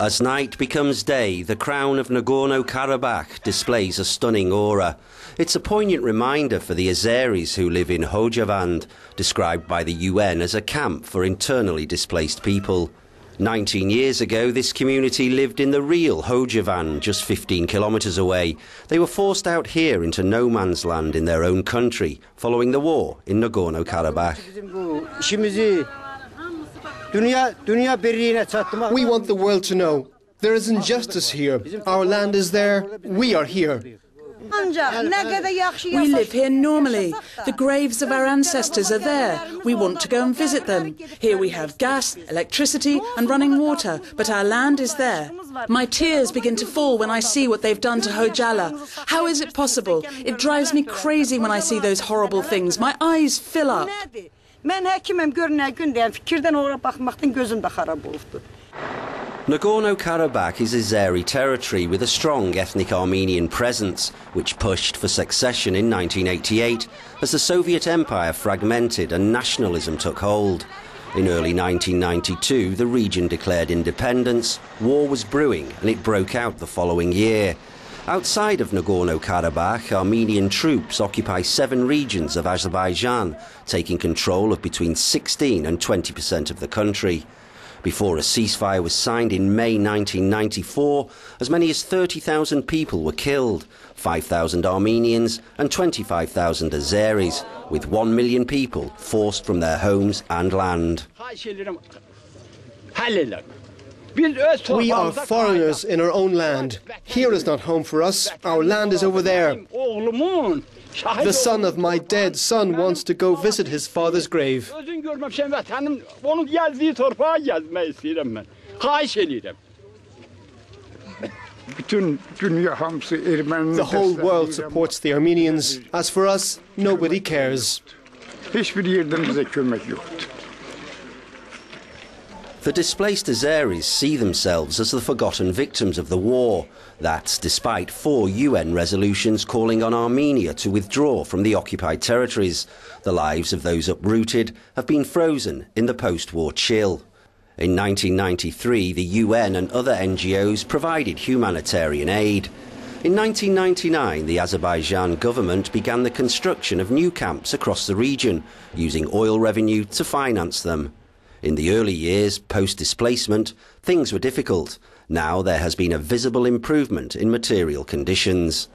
As night becomes day, the crown of Nagorno Karabakh displays a stunning aura. It's a poignant reminder for the Azeris who live in Hojavand, described by the UN as a camp for internally displaced people. 19 years ago, this community lived in the real Hojavand, just 15 kilometres away. They were forced out here into no man's land in their own country, following the war in Nagorno Karabakh. We want the world to know there is injustice here. Our land is there. We are here. We live here normally. The graves of our ancestors are there. We want to go and visit them. Here we have gas, electricity and running water, but our land is there. My tears begin to fall when I see what they've done to Hojala. How is it possible? It drives me crazy when I see those horrible things. My eyes fill up. Nagorno Karabakh is Azeri territory with a strong ethnic Armenian presence, which pushed for succession in 1988 as the Soviet Empire fragmented and nationalism took hold. In early 1992, the region declared independence, war was brewing, and it broke out the following year. Outside of Nagorno-Karabakh, Armenian troops occupy 7 regions of Azerbaijan, taking control of between 16 and 20% of the country. Before a ceasefire was signed in May 1994, as many as 30,000 people were killed, 5,000 Armenians and 25,000 Azeris, with 1 million people forced from their homes and land. We are foreigners in our own land. Here is not home for us. Our land is over there. The son of my dead son wants to go visit his father's grave. The whole world supports the Armenians. As for us, nobody cares. The displaced Azeris see themselves as the forgotten victims of the war. That's despite 4 UN resolutions calling on Armenia to withdraw from the occupied territories. The lives of those uprooted have been frozen in the post-war chill. In 1993, the UN and other NGOs provided humanitarian aid. In 1999, the Azerbaijan government began the construction of new camps across the region, using oil revenue to finance them. In the early years, post-displacement, things were difficult. Now there has been a visible improvement in material conditions.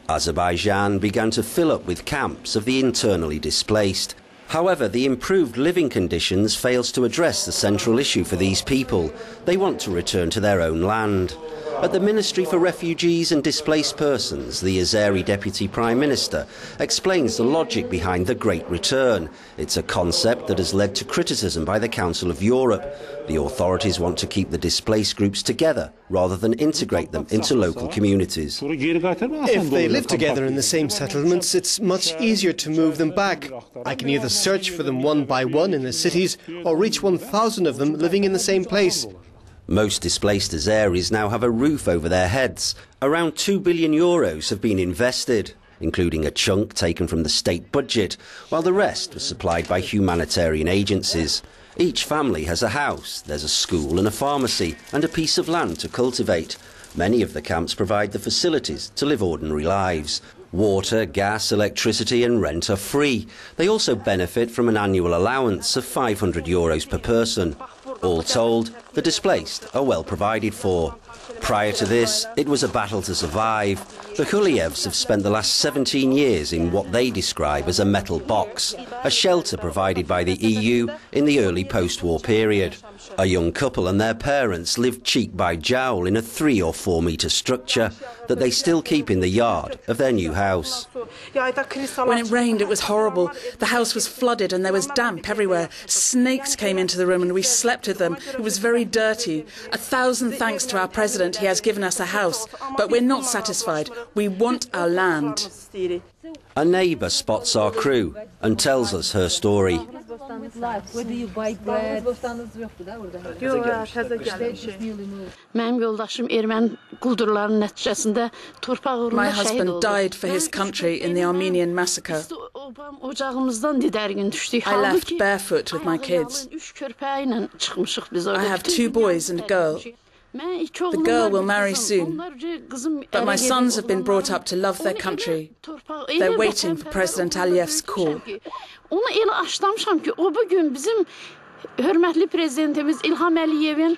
Azerbaijan began to fill up with camps of the internally displaced. However, the improved living conditions fails to address the central issue for these people. They want to return to their own land. At the Ministry for Refugees and Displaced Persons, the Azeri Deputy Prime Minister explains the logic behind the Great Return. It's a concept that has led to criticism by the Council of Europe. The authorities want to keep the displaced groups together rather than integrate them into local communities. If they live together in the same settlements, it's much easier to move them back. I can either search for them one by one in the cities or reach 1,000 of them living in the same place. Most displaced Azeris now have a roof over their heads. Around €2 billion have been invested, including a chunk taken from the state budget, while the rest was supplied by humanitarian agencies. Each family has a house, there's a school and a pharmacy, and a piece of land to cultivate. Many of the camps provide the facilities to live ordinary lives. Water, gas, electricity and rent are free. They also benefit from an annual allowance of €500 per person. All told, the displaced are well provided for. Prior to this, it was a battle to survive. The Hulievs have spent the last 17 years in what they describe as a metal box, a shelter provided by the EU in the early post-war period. A young couple and their parents lived cheek by jowl in a 3 or 4 metre structure that they still keep in the yard of their new house. When it rained, it was horrible. The house was flooded and there was damp everywhere. Snakes came into the room and we slept with them. It was very dirty. 1,000 thanks to our president. He has given us a house. But we're not satisfied. We want our land. A neighbour spots our crew and tells us her story. My husband died for his country in the Armenian massacre. I left barefoot with my kids. I have 2 boys and a girl. The girl will marry soon, but my sons have been brought up to love their country. They're waiting for President Aliyev's call. Onu elə açlamışam ki, o bugün bizim hörmətli prezidentimiz İlham Əliyevin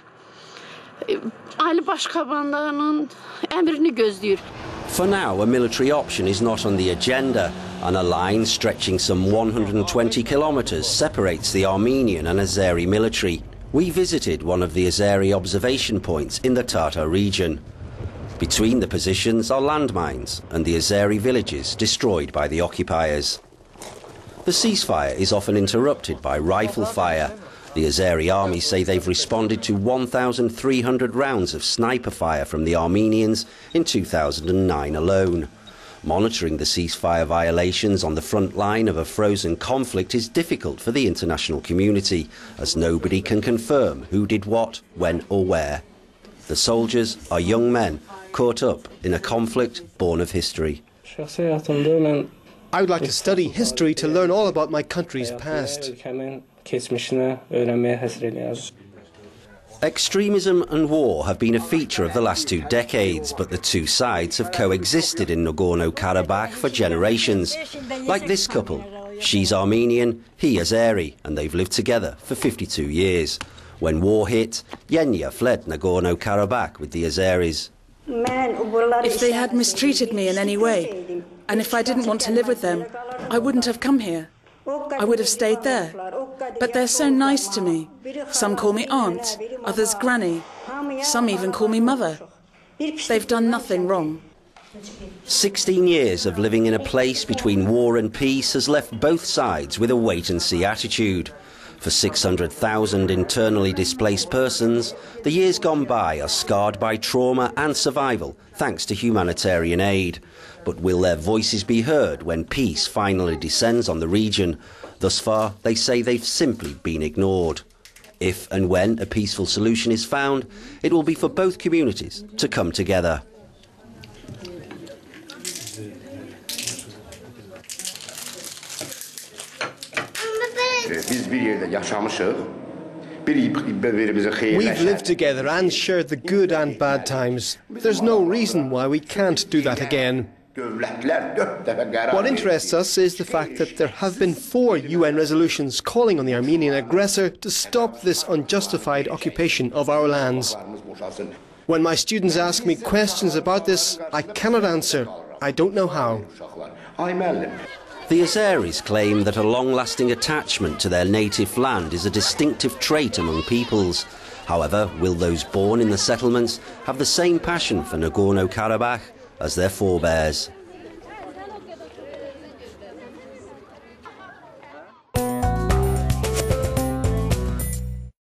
Ali Başkomandanın əmrini gözləyir. For now, a military option is not on the agenda, and a line stretching some 120 kilometres separates the Armenian and Azeri military. We visited one of the Azeri observation points in the Tatar region. Between the positions are landmines and the Azeri villages destroyed by the occupiers. The ceasefire is often interrupted by rifle fire. The Azeri army say they've responded to 1,300 rounds of sniper fire from the Armenians in 2009 alone. Monitoring the ceasefire violations on the front line of a frozen conflict is difficult for the international community, as nobody can confirm who did what, when or where. The soldiers are young men caught up in a conflict born of history. I would like to study history to learn all about my country's past. Extremism and war have been a feature of the last 2 decades, but the two sides have coexisted in Nagorno Karabakh for generations. Like this couple. She's Armenian, he Azeri, and they've lived together for 52 years. When war hit, Yenya fled Nagorno Karabakh with the Azeris. If they had mistreated me in any way, and if I didn't want to live with them, I wouldn't have come here. I would have stayed there. But they're so nice to me. Some call me aunt, others granny. Some even call me mother. They've done nothing wrong. 16 years of living in a place between war and peace has left both sides with a wait-and-see attitude. For 600,000 internally displaced persons, the years gone by are scarred by trauma and survival, thanks to humanitarian aid. But will their voices be heard when peace finally descends on the region? Thus far, they say they've simply been ignored. If and when a peaceful solution is found, it will be for both communities to come together. We've lived together and shared the good and bad times. There's no reason why we can't do that again. What interests us is the fact that there have been 4 UN resolutions calling on the Armenian aggressor to stop this unjustified occupation of our lands. When my students ask me questions about this, I cannot answer. I don't know how. The Azeris claim that a long-lasting attachment to their native land is a distinctive trait among peoples. However, will those born in the settlements have the same passion for Nagorno Karabakh as their forebears?